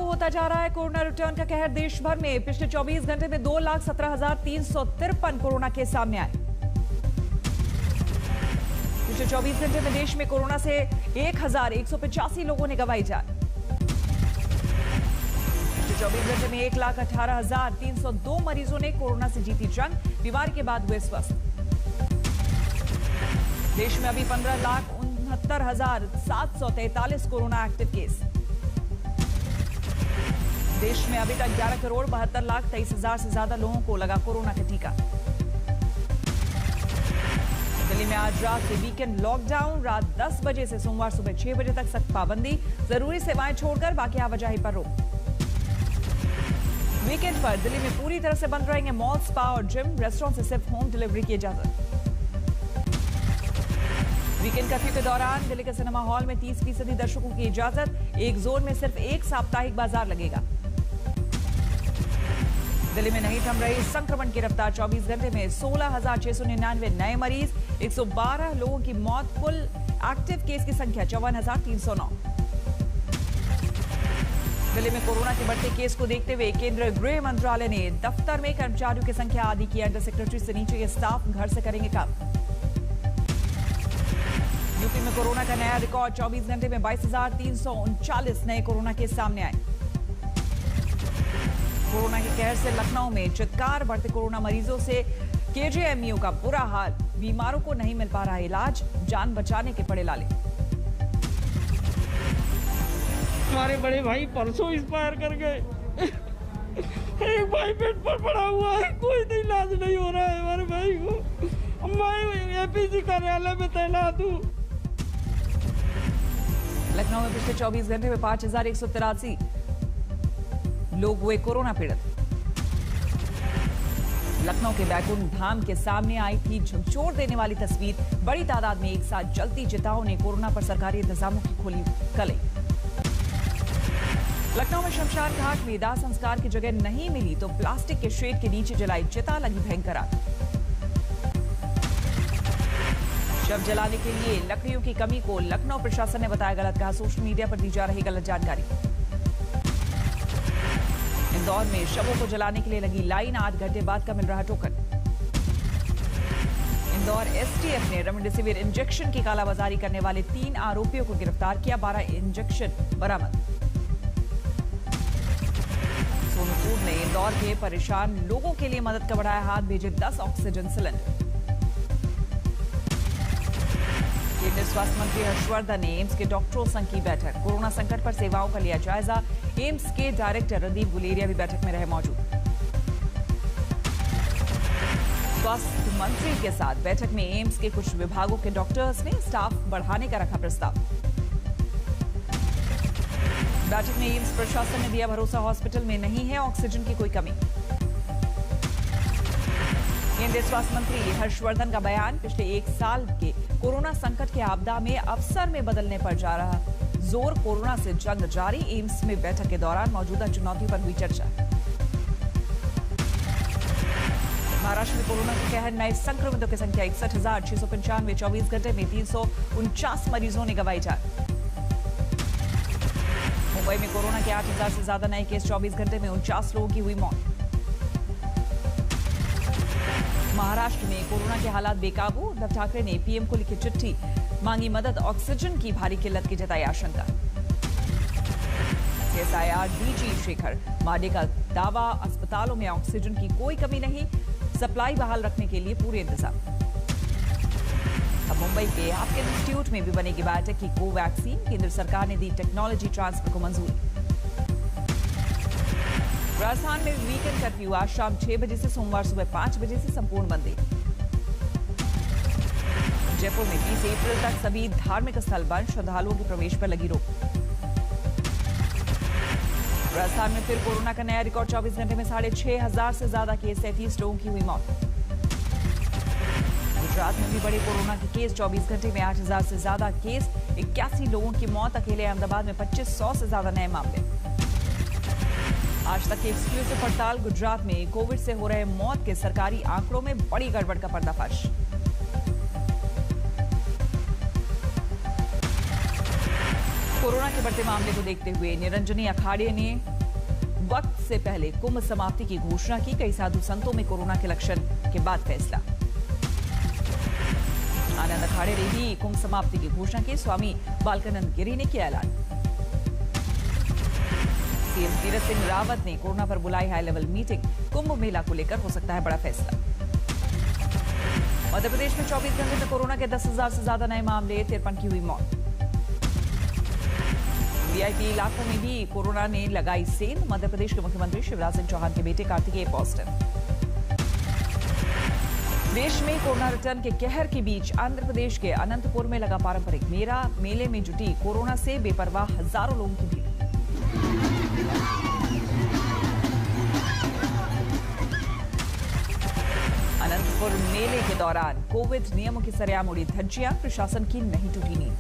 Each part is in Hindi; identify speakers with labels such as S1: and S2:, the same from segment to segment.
S1: बेकाबू होता जा रहा है कोरोना रिटर्न का कहर। देश भर में पिछले 24 घंटे में 2,17,353 कोरोना केस सामने आए। पिछले 24 घंटे में देश में कोरोना से 1,185 लोगों ने गंवाई जान। पिछले 24 घंटे में 1,18,302 मरीजों ने कोरोना से जीती जंग, बीमारी के बाद हुए स्वस्थ। देश में अभी 15,69,743 कोरोना एक्टिव केस। देश में अभी तक 11,72,23,000 से ज्यादा लोगों को लगा कोरोना का टीका। दिल्ली में आज रात से वीकेंड लॉकडाउन। रात 10 बजे से सोमवार सुबह 6 बजे तक सख्त पाबंदी, जरूरी सेवाएं छोड़कर बाकी आवाजाही पर रोक। वीकेंड पर दिल्ली में पूरी तरह से बंद रहेंगे मॉल, स्पा और जिम। रेस्टोरेंट से सिर्फ होम डिलीवरी की इजाजत। वीकेंड कर्फ्यू के दौरान दिल्ली के सिनेमा हॉल में 30% दर्शकों की इजाजत। एक जोन में सिर्फ एक साप्ताहिक बाजार लगेगा। दिल्ली में नहीं थम रही संक्रमण की रफ्तार। 24 घंटे में 16,699 नए मरीज, 112 लोगों की मौत। कुल एक्टिव केस की संख्या 54,309। दिल्ली में कोरोना के बढ़ते केस को देखते हुए केंद्रीय गृह मंत्रालय ने दफ्तर में कर्मचारियों की संख्या आधी की। अंडर सेक्रेटरी से नीचे के स्टाफ घर से करेंगे काम। यूपी में कोरोना का नया रिकॉर्ड। 24 घंटे में 22,339 नए कोरोना केस सामने आए। कोरोना के कहर से लखनऊ में चित्कार। बढ़ते कोरोना मरीजों से केजीएमयू का बुरा हाल। बीमारों को नहीं मिल पा रहा इलाज, जान बचाने के पड़े लाले।
S2: हमारे बड़े भाई परसों एक्सपायर कर गए। एक भाई बेड पर पड़ा हुआ है, कोई इलाज नहीं हो रहा है हमारे भाई को। मैं एपीजी कार्यालय में तैनात हूँ।
S1: लखनऊ में पिछले 24 घंटे में 5,183 लोग हुए कोरोना पीड़ित। लखनऊ के बैकुंठ धाम के सामने आई थी झकझोर देने वाली तस्वीर। बड़ी तादाद में एक साथ जलती चिताओं ने कोरोना पर सरकारी इंतजामों की खोली कलई। लखनऊ में शमशान घाट में दाह संस्कार की जगह नहीं मिली तो प्लास्टिक के शेड के नीचे जलाई चिता, लगी भयंकर आग। शव जलाने के लिए लकड़ियों की कमी को लखनऊ प्रशासन ने बताया गलत। कहा सोशल मीडिया पर दी जा रही गलत जानकारी। इंदौर में शवों को जलाने के लिए लगी लाइन, 8 घंटे बाद का मिल रहा टोकन। इंदौर एसटीएफ ने रेमडेसिविर इंजेक्शन की कालाबाजारी करने वाले 3 आरोपियों को गिरफ्तार किया। 12 इंजेक्शन बरामद। सोनू सूद ने इंदौर के परेशान लोगों के लिए मदद का बढ़ाया हाथ, भेजे 10 ऑक्सीजन सिलेंडर। केंद्रीय स्वास्थ्य मंत्री हर्षवर्धन ने एम्स के डॉक्टरों संघ की बैठक। कोरोना संकट पर सेवाओं का लिया जायजा। एम्स के डायरेक्टर रणदीप गुलेरिया भी बैठक में रहे मौजूद। स्वास्थ्य मंत्री के साथ बैठक में एम्स के कुछ विभागों के डॉक्टर्स ने स्टाफ बढ़ाने का रखा प्रस्ताव। बैठक में एम्स प्रशासन ने दिया भरोसा, हॉस्पिटल में नहीं है ऑक्सीजन की कोई कमी। केंद्रीय स्वास्थ्य मंत्री हर्षवर्धन का बयान। पिछले 1 साल के कोरोना संकट के आपदा में अवसर में बदलने पर जा रहा जोर। कोरोना से जंग जारी। एम्स में बैठक के दौरान मौजूदा चुनौती पर हुई चर्चा। महाराष्ट्र में कोरोना के कहर। नए संक्रमितों की संख्या 61,695। 24 घंटे में 349 मरीजों ने गंवाई जान। मुंबई में कोरोना के 8,000 से ज्यादा नए केस। 24 घंटे में 49 लोगों की हुई मौत। महाराष्ट्र में कोरोना के हालात बेकाबू। उद्धव ठाकरे ने पीएम को लिखी चिट्ठी, मांगी मदद। ऑक्सीजन की भारी किल्लत की जताई आशंका। सीएसआईआर डीजी शेखर माडे का दावा, अस्पतालों में ऑक्सीजन की कोई कमी नहीं, सप्लाई बहाल रखने के लिए पूरे इंतजाम। अब मुंबई के हाफकिन इंस्टीट्यूट में भी बनेगी बायोटेक की कोवैक्सीन। केंद्र सरकार ने दी टेक्नोलॉजी ट्रांसफर को मंजूरी। राजस्थान में वीकेंड कर्फ्यू। आज शाम 6 बजे से सोमवार सुबह 5 बजे से संपूर्ण बंदी। जयपुर में 20 अप्रैल तक सभी धार्मिक स्थल बंद। श्रद्धालुओं के प्रवेश पर लगी रोक। राजस्थान में फिर कोरोना का नया रिकॉर्ड। 24 घंटे में 6,500 से ज्यादा केस। 33 लोगों की हुई मौत। गुजरात में भी बड़े कोरोना के केस। 24 घंटे में 8,000 से ज्यादा केस। 81 लोगों की मौत। अकेले अहमदाबाद में 2,500 से ज्यादा नए मामले। आज तक की एक्सक्लूसिव पड़ताल। गुजरात में कोविड से हो रहे मौत के सरकारी आंकड़ों में बड़ी गड़बड़ का पर्दाफाश। कोरोना के बढ़ते मामले को देखते हुए निरंजनी अखाड़े ने वक्त से पहले कुंभ समाप्ति की घोषणा की। कई साधु संतों में कोरोना के लक्षण के बाद फैसला। आनंद अखाड़े ने भी कुंभ समाप्ति की घोषणा की। स्वामी बालकानंद गिरी ने किया ऐलान। सीएम तीरथ सिंह रावत ने कोरोना पर बुलाई high level meeting. Kumbh Mela को लेकर हो सकता है बड़ा फैसला। मध्य प्रदेश में 24 घंटे में कोरोना के 10,000 से ज्यादा नए मामले, 53 की हुई मौत। वीआईपी इलाकों में भी कोरोना ने लगाई सेंध। मध्य प्रदेश के मुख्यमंत्री शिवराज सिंह चौहान के बेटे कार्तिकेय पॉजिटिव। देश में कोरोना रिटर्न के कहर के बीच आंध्र प्रदेश के अनंतपुर में लगा पारंपरिक मेला। मेले में जुटी कोरोना से बेपरवाह हजारों लोगों की भीड़। अनंतपुर मेले के दौरान कोविड नियमों की सरेआम उड़ी धज्जियां। प्रशासन की नहीं टूटी नींद।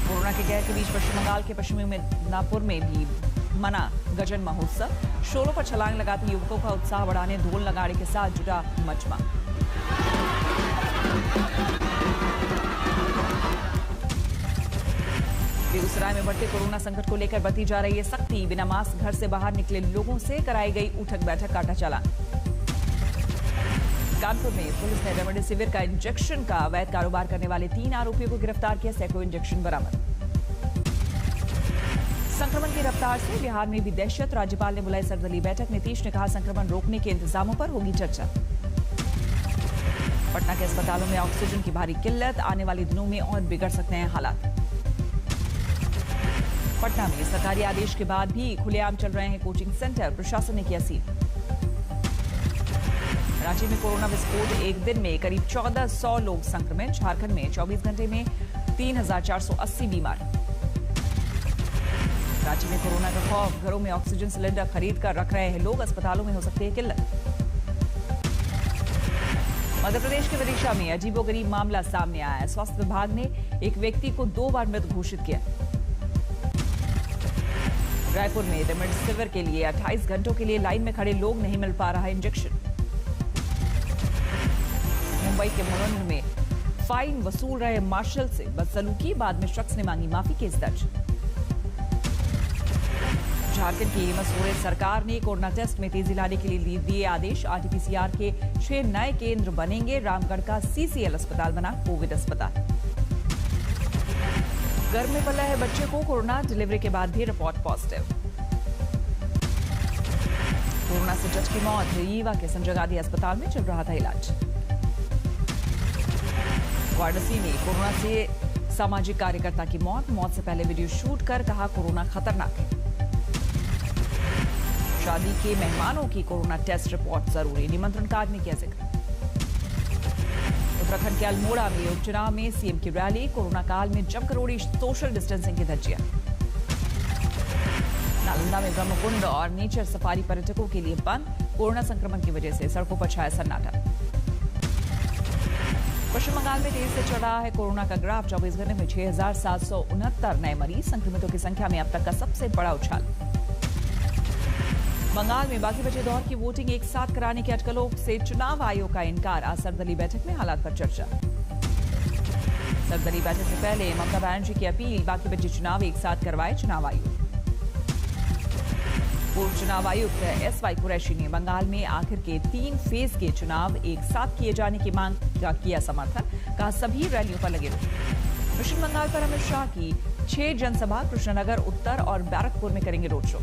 S1: कोरोना के कहर के बीच पश्चिम बंगाल के पश्चिमी मिदनापुर में भी मना गजन महोत्सव। शोरों पर छलांग लगाते युवकों का उत्साह बढ़ाने ढोल नगाड़े के साथ जुटा मजमा। बेगूसराय में बढ़ते कोरोना संकट को लेकर बरती जा रही है सख्ती। बिना मास्क घर से बाहर निकले लोगों से कराई गई उठक बैठक, काटा चालान। कानपुर में पुलिस ने रेमडेसिविर का इंजेक्शन का अवैध कारोबार करने वाले 3 आरोपियों को गिरफ्तार किया। सैकड़ों इंजेक्शन बरामद। संक्रमण की रफ्तार से बिहार में भी दहशत। राज्यपाल ने बुलाई सर्वदलीय बैठक। नीतीश ने कहा संक्रमण रोकने के इंतजामों पर होगी चर्चा। पटना के अस्पतालों में ऑक्सीजन की भारी किल्लत। आने वाले दिनों में और बिगड़ सकते हैं हालात। पटना में सरकारी आदेश के बाद भी खुलेआम चल रहे हैं कोचिंग सेंटर। प्रशासन ने किया सील। रांची में कोरोना विस्फोट। एक दिन में करीब 1400 लोग संक्रमित। झारखंड में 24 घंटे में 3,480 बीमार। रांची में कोरोना का खौफ। घरों में ऑक्सीजन सिलेंडर खरीद कर रख रहे हैं लोग। अस्पतालों में हो सकती है किल्लत। मध्य प्रदेश के विदिशा में अजीबोगरीब मामला सामने आया है। स्वास्थ्य विभाग ने एक व्यक्ति को 2 बार मृत घोषित किया। रायपुर में रेमडेसिविर के लिए 28 घंटों के लिए लाइन में खड़े लोग, नहीं मिल पा रहा इंजेक्शन। मुंबई के मुरंग में फाइन वसूल रहे मार्शल से बदसलूकी। बाद में शख्स ने मांगी माफी। केस दर्ज। झारखंड की मसूरे सरकार ने कोरोना टेस्ट में तेजी लाने के लिए दिए आदेश। आरटीपीसीआर के 6 नए केंद्र बनेंगे। रामगढ़ का सीसीएल अस्पताल बना कोविड अस्पताल। घर में पला है बच्चे को कोरोना। डिलीवरी के बाद भी रिपोर्ट पॉजिटिव। कोरोना से जज की मौत। रीवा के संजय गांधी अस्पताल में चल रहा था इलाज। वाराणसी में कोरोना से सामाजिक कार्यकर्ता की मौत। मौत से पहले वीडियो शूट कर कहा कोरोना खतरनाक है। शादी के मेहमानों की कोरोना टेस्ट रिपोर्ट जरूरी। निमंत्रण कार्ड में किया जिक्र। उत्तराखंड के अल्मोड़ा में उपचुनाव में सीएम की रैली। कोरोना काल में जमकर उड़ी सोशल डिस्टेंसिंग की धज्जियां। नालंदा में ब्रह्मकुंड और नेचर सफारी पर्यटकों के लिए बंद। कोरोना संक्रमण की वजह से सड़कों पर छाया सन्नाटा। पश्चिम बंगाल में तेजी से चढ़ रहा है कोरोना का ग्राफ। 24 घंटे में 6,769 नए मरीज। संक्रमितों की संख्या में अब तक का सबसे बड़ा उछाल। बंगाल में बाकी बचे दौर की वोटिंग एक साथ कराने की अटकलों से चुनाव आयोग का इनकार। आज सर्वदलीय बैठक में हालात पर चर्चा। सर्वदलीय बैठक से पहले ममता बनर्जी की अपील। बाकी बचे चुनाव एक साथ करवाए चुनाव आयोग। पूर्व चुनाव आयुक्त एसवाई कुरैशी ने बंगाल में आखिर के 3 फेज के चुनाव एक साथ किए जाने की मांग का किया समर्थन। कहा सभी रैलियों पर लगे रहो। पश्चिम बंगाल पर अमित शाह की 6 जनसभा कृष्णनगर, उत्तर और बैरकपुर में करेंगे रोड शो।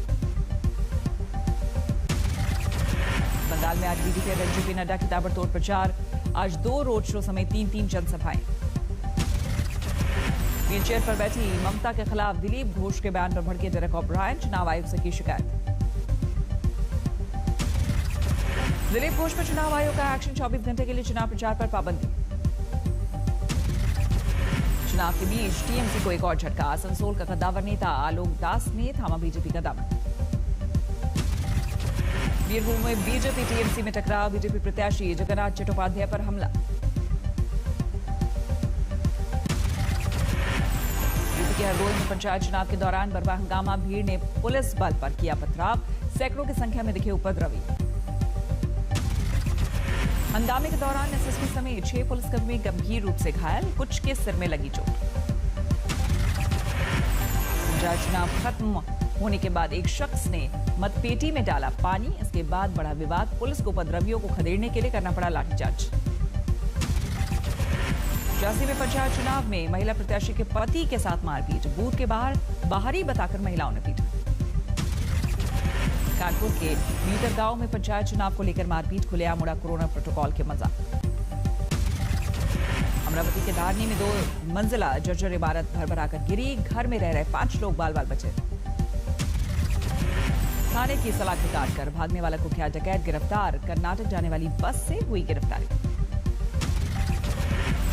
S1: बंगाल में आज बीजेपी अध्यक्ष जेपी नड्डा की ताबड़तोड़ प्रचार। आज 2 रोड शो समेत 3 जनसभाएं। व्हीलचेयर पर बैठी ममता के खिलाफ दिलीप घोष के बयान पर भड़के डेरेक ओब्रायन। चुनाव आयोग से की शिकायत। दिलीप घोष पर चुनाव आयोग का एक्शन। 24 घंटे के लिए चुनाव प्रचार पर पाबंदी। चुनाव के बीच टीएमसी को एक और झटका। आसनसोल का कद्दावर नेता आलोक दास ने थामा बीजेपी का दामन। बीरभूम में बीजेपी टीएमसी में टकराव। बीजेपी प्रत्याशी जगन्नाथ चट्टोपाध्याय पर हमला। यूपी के हरदोई में पंचायत चुनाव के दौरान बर्बा हंगामा। भीड़ ने पुलिस बल पर किया पथराव। सैकड़ों की संख्या में दिखे उपद्रवी। हंगामे के दौरान एसएसपी समेत 6 पुलिसकर्मी गंभीर रूप से घायल। कुछ के सिर में लगी चोट। पंचायत चुनाव खत्म होने के बाद एक शख्स ने मतपेटी में डाला पानी। इसके बाद बढ़ा विवाद। पुलिस को उपद्रवियों को खदेड़ने के लिए करना पड़ा लाठीचार्ज। झांसी में पंचायत चुनाव में महिला प्रत्याशी के पति के साथ मारपीट। बूथ के बाहरी बताकर महिलाओं ने पीटा। कानपुर के मीटर गांव में पंचायत चुनाव को लेकर मारपीट। खुलेआम उड़ा कोरोना प्रोटोकॉल के मजाक। अमरावती के धारनी में 2 मंजिला जर्जर इमारत भरभराकर गिरी। घर में रह रहे 5 लोग बाल बाल बचे। थाने की सलाखें काटकर भागने वाला कुख्यात डकैत गिरफ्तार। कर्नाटक जाने वाली बस से हुई गिरफ्तारी।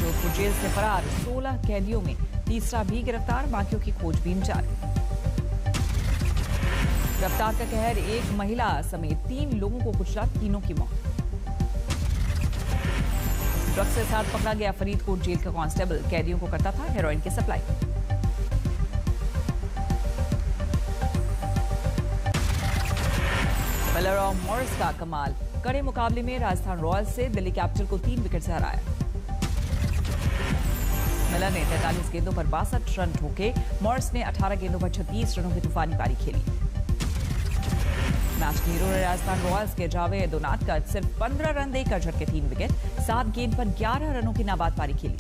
S1: जोधपुर जेल से फरार 16 कैदियों में तीसरा भी गिरफ्तार। बाकियों की खोजबीन जारी। गिरफ्तार का कहर। एक महिला समेत 3 लोगों को कुचला, तीनों की मौत। ड्रग्स के साथ पकड़ा गया फरीदकोट जेल का कांस्टेबल। कैदियों को करता था हेरोइन की सप्लाई। मिलर और मॉरिस का कमाल। कड़े मुकाबले में राजस्थान रॉयल्स से दिल्ली कैपिटल को 3 विकेट से हराया। मिलर ने 43 गेंदों पर 62 रन ठोके। मॉरिस ने 18 गेंदों पर 36 रनों की तूफानी पारी खेली। मैच के हीरो राजस्थान रॉयल्स के जावेद उनादकट सिर्फ 15 रन देकर झटके 3 विकेट। 7 गेंद पर 11 रनों की नाबाद पारी खेली।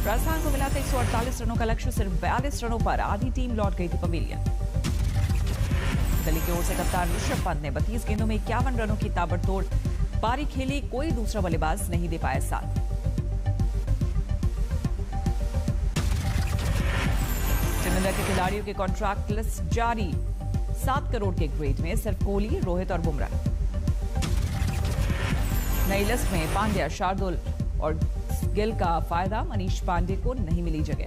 S1: राजस्थान को मिला था 148 रनों का लक्ष्य। सिर्फ 42 रनों पर आधी टीम लौट गई थी पवेलियन। दिल्ली की ओर से कप्तान ऋषभ पंत ने 32 गेंदों में 51 रनों की ताबड़तोड़ पारी खेली। कोई दूसरा बल्लेबाज नहीं दे पाया साथ। टीम इंडिया के खिलाड़ियों के कॉन्ट्रैक्ट लिस्ट जारी। 7 करोड़ के ग्रेड में सिर्फ कोहली, रोहित और बुमराह। नई लिस्ट में पांड्या, शार्दुल और गिल का फायदा। मनीष पांडे को नहीं मिली जगह।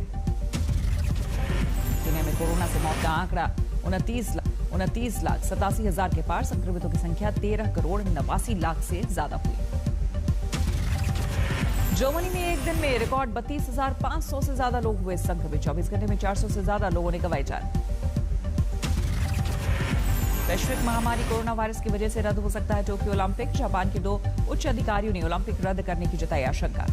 S1: दुनिया में कोरोना से मौत का आंकड़ा 29,87,000 के पार। संक्रमितों की संख्या 13,89,00,000 से ज्यादा हुई। जर्मनी में एक दिन में रिकॉर्ड 32,500 से ज्यादा लोग हुए संक्रमित। 24 घंटे में 400 से ज्यादा लोगों ने गंवाई जान। वैश्विक महामारी कोरोना वायरस की वजह से रद्द हो सकता है टोक्यो ओलंपिक। जापान के 2 उच्च अधिकारियों ने ओलंपिक रद्द करने की जताई आशंका।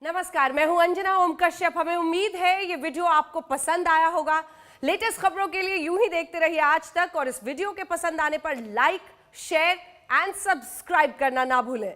S3: नमस्कार, मैं हूं अंजना ओम कश्यप। हमें उम्मीद है ये वीडियो आपको पसंद आया होगा। लेटेस्ट खबरों के लिए यूं ही देखते रहिए आज तक और इस वीडियो के पसंद आने पर लाइक, शेयर एंड सब्सक्राइब करना ना भूलें।